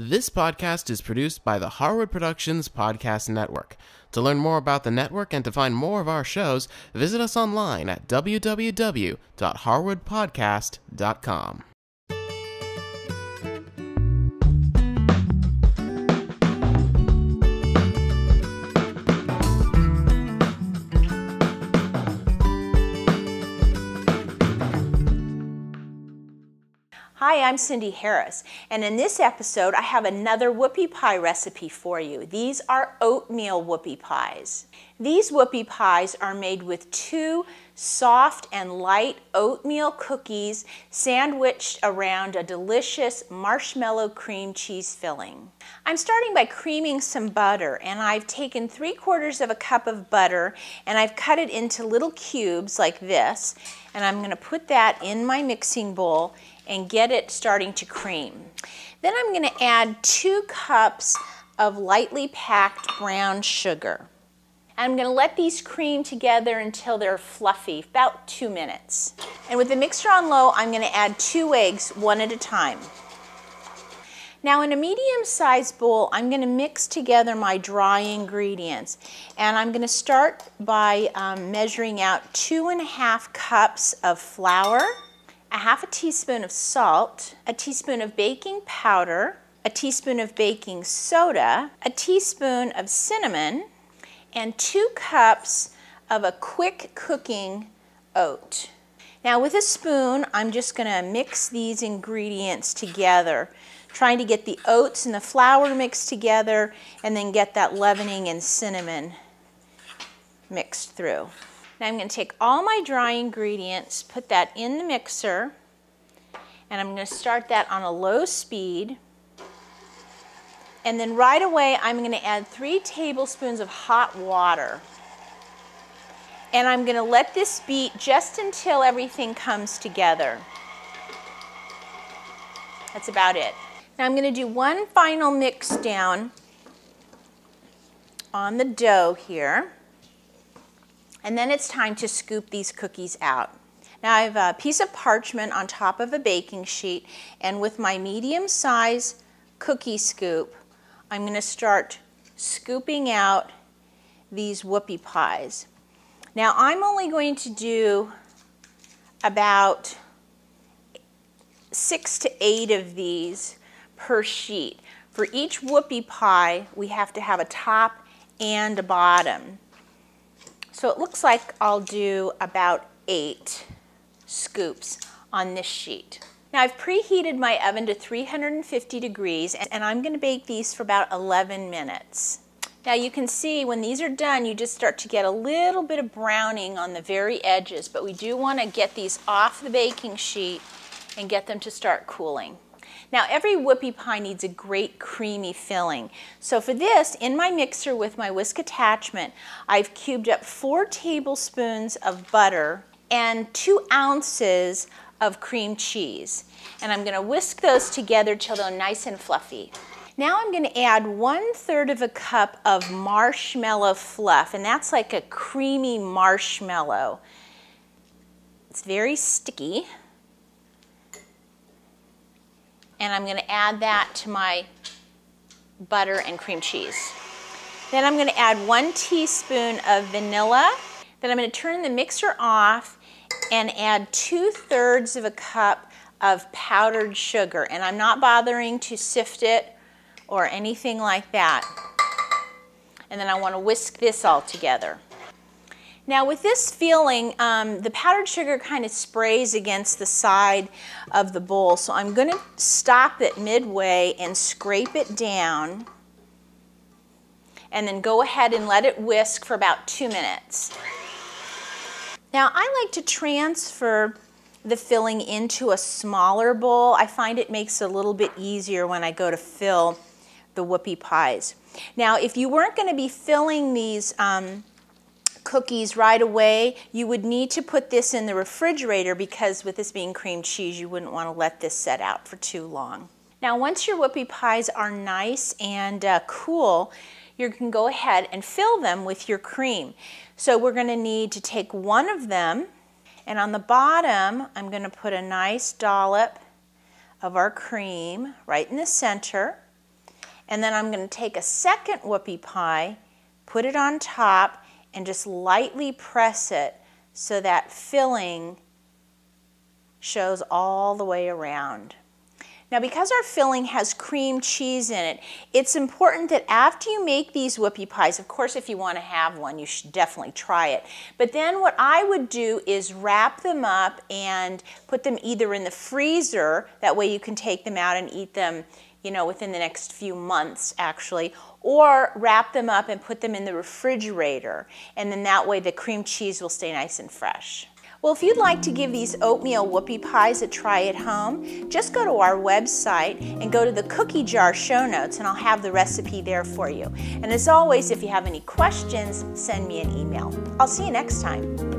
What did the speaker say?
This podcast is produced by the Harwood Productions Podcast Network. To learn more about the network and to find more of our shows, visit us online at www.harwoodpodcast.com. Hi, I'm Cindy Harris, and in this episode I have another whoopie pie recipe for you. These are oatmeal whoopie pies. These whoopie pies are made with 2 soft and light oatmeal cookies sandwiched around a delicious marshmallow cream cheese filling. I'm starting by creaming some butter, and I've taken 3/4 of a cup of butter and I've cut it into little cubes like this, and I'm going to put that in my mixing bowl and get it starting to cream. Then I'm going to add 2 cups of lightly packed brown sugar. I'm going to let these cream together until they're fluffy, about 2 minutes. And with the mixer on low, I'm going to add 2 eggs, one at a time. Now in a medium-sized bowl, I'm going to mix together my dry ingredients. And I'm going to start by measuring out 2½ cups of flour, a 1/2 teaspoon of salt, a teaspoon of baking powder, a teaspoon of baking soda, a teaspoon of cinnamon, and 2 cups of a quick cooking oat. Now with a spoon, I'm just going to mix these ingredients together, trying to get the oats and the flour mixed together and then get that leavening and cinnamon mixed through. Now I'm going to take all my dry ingredients, put that in the mixer, and I'm going to start that on a low speed. And then right away I'm going to add 3 tablespoons of hot water. And I'm going to let this beat just until everything comes together. That's about it. Now I'm going to do one final mix down on the dough here. And then it's time to scoop these cookies out. Now I have a piece of parchment on top of a baking sheet, and with my medium-sized cookie scoop, I'm going to start scooping out these whoopie pies. Now I'm only going to do about 6 to 8 of these per sheet. For each whoopie pie, we have to have a top and a bottom. So it looks like I'll do about 8 scoops on this sheet. Now I've preheated my oven to 350 degrees and I'm going to bake these for about 11 minutes. Now you can see when these are done, you just start to get a little bit of browning on the very edges, but we do want to get these off the baking sheet and get them to start cooling. Now every whoopie pie needs a great creamy filling. So for this, in my mixer with my whisk attachment, I've cubed up 4 tablespoons of butter and 2 ounces of cream cheese. And I'm going to whisk those together till they're nice and fluffy. Now I'm going to add 1/3 of a cup of marshmallow fluff, and that's like a creamy marshmallow. It's very sticky. And I'm going to add that to my butter and cream cheese. Then I'm going to add 1 teaspoon of vanilla. Then I'm going to turn the mixer off and add 2/3 of a cup of powdered sugar. And I'm not bothering to sift it or anything like that. And then I want to whisk this all together. Now with this filling, the powdered sugar kind of sprays against the side of the bowl, so I'm going to stop it midway and scrape it down, and then go ahead and let it whisk for about 2 minutes. Now I like to transfer the filling into a smaller bowl. I find it makes it a little bit easier when I go to fill the whoopie pies. Now if you weren't going to be filling these cookies right away, you would need to put this in the refrigerator, because with this being cream cheese, you wouldn't want to let this set out for too long. Now once your whoopie pies are nice and cool, you can go ahead and fill them with your cream. So we're going to need to take 1 of them, and on the bottom I'm going to put a nice dollop of our cream right in the center. And then I'm going to take a second whoopie pie, put it on top, and just lightly press it so that filling shows all the way around. Now, because our filling has cream cheese in it, it's important that after you make these whoopie pies, of course, if you want to have one, you should definitely try it. But then what I would do is wrap them up and put them either in the freezer, that way you can take them out and eat them, you know, within the next few months, actually, or wrap them up and put them in the refrigerator, and then that way the cream cheese will stay nice and fresh. Well, if you'd like to give these oatmeal whoopie pies a try at home, just go to our website and go to the cookie jar show notes, and I'll have the recipe there for you. And as always, if you have any questions, send me an email. I'll see you next time.